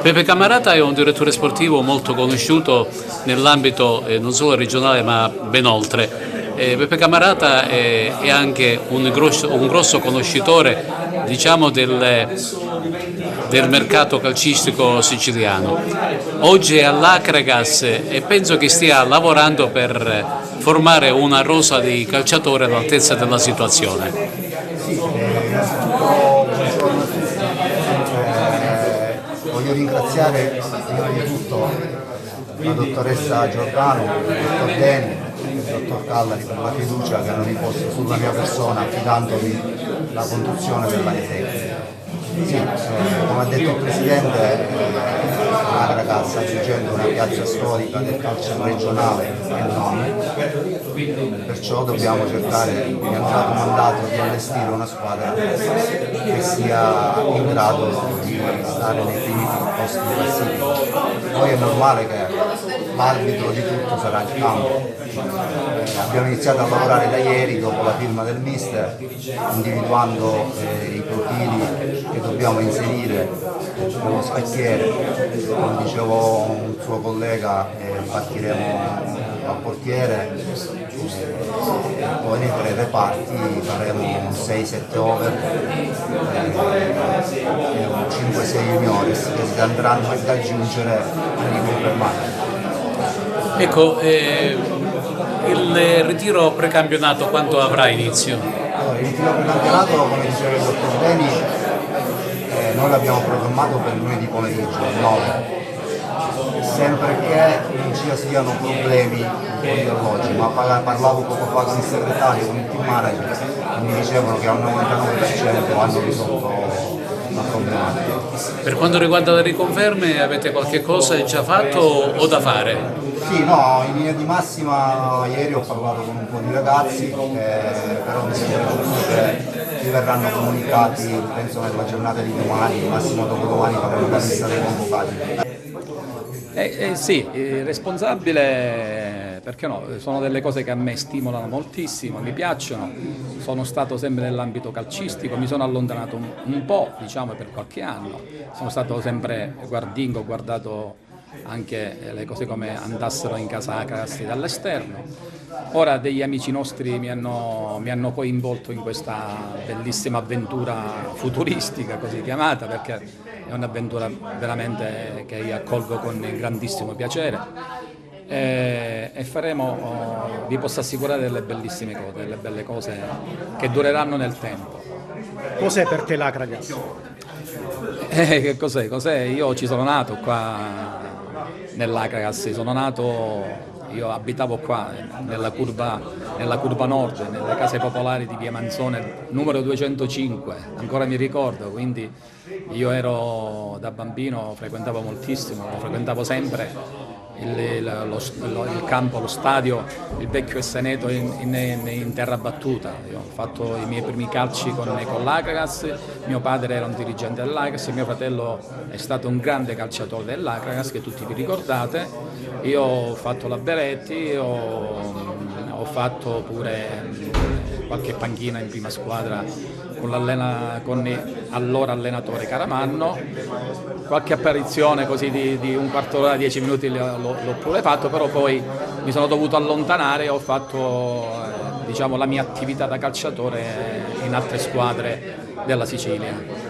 Pepe Cammarata è un direttore sportivo molto conosciuto nell'ambito non solo regionale ma ben oltre. Pepe Cammarata è anche un grosso conoscitore, diciamo, del mercato calcistico siciliano. Oggi è all'Akragas e penso che stia lavorando per formare una rosa di calciatori all'altezza della situazione. Sì, voglio ringraziare prima di tutto la dottoressa Giordano, il dottor Deni e il dottor Callari per la fiducia che hanno riposto sulla mia persona affidandomi la conduzione della tecnica. Sì, come ha detto il Presidente, la ragazza Agrigento è una piazza storica del calcio regionale e non, perciò dobbiamo cercare, mi hanno dato mandato di allestire una squadra che sia in grado di stare nei primi posti di classifica. Poi è normale che l'arbitro di tutto sarà il campo. Abbiamo iniziato a lavorare da ieri dopo la firma del mister, individuando i profili che dobbiamo inserire nello scacchiere. Come dicevo un suo collega, partiremo al portiere, poi nei tre reparti faremo 6-7 over e 5-6 juniores che si andranno ad aggiungere e riconfermare. Ecco, il ritiro precampionato quando avrà inizio? Allora, il ritiro precampionato, come diceva il dottor Deni, noi l'abbiamo programmato per lunedì pomeriggio, 9, sempre che non ci siano problemi con gli alloggi, ma parlavo poco fa con il segretario, con il team manager, e mi dicevano che al 99% hanno risolto la problematica. Per quanto riguarda le riconferme, avete qualche cosa già fatto o da fare? Sì, no, in linea di massima ieri ho parlato con un po' di ragazzi, però mi sembra giusto che vi verranno comunicati, penso nella giornata di domani, massimo dopodomani faremo la lista dei convocati. Sì, responsabile, perché no, sono delle cose che a me stimolano moltissimo, mi piacciono, sono stato sempre nell'ambito calcistico, mi sono allontanato un po', diciamo, per qualche anno, sono stato sempre guardingo, ho guardato anche le cose come andassero in casa Akragas dall'esterno. Ora degli amici nostri mi hanno coinvolto in questa bellissima avventura futuristica, così chiamata, perché è un'avventura veramente che io accolgo con grandissimo piacere e faremo, vi posso assicurare, delle bellissime cose, delle belle cose che dureranno nel tempo. Cos'è per te l'Akragas? Che cos'è? Cos'è? Io ci sono nato qua nell'Akragas, sono nato, io abitavo qua nella curva nord, nelle case popolari di Via Manzone, numero 205, ancora mi ricordo, quindi io ero da bambino, frequentavo moltissimo, lo frequentavo sempre. Il campo, lo stadio, il vecchio Esseneto in terra battuta. Io ho fatto i miei primi calci con l'Akragas, mio padre era un dirigente dell'Akragas, mio fratello è stato un grande calciatore dell'Akragas che tutti vi ricordate. Io ho fatto la Beretti, ho fatto pure qualche panchina in prima squadra con allora allenatore Caramanno, qualche apparizione così di un quarto d'ora, 10 minuti l'ho pure fatto, però poi mi sono dovuto allontanare e ho fatto diciamo, la mia attività da calciatore in altre squadre della Sicilia.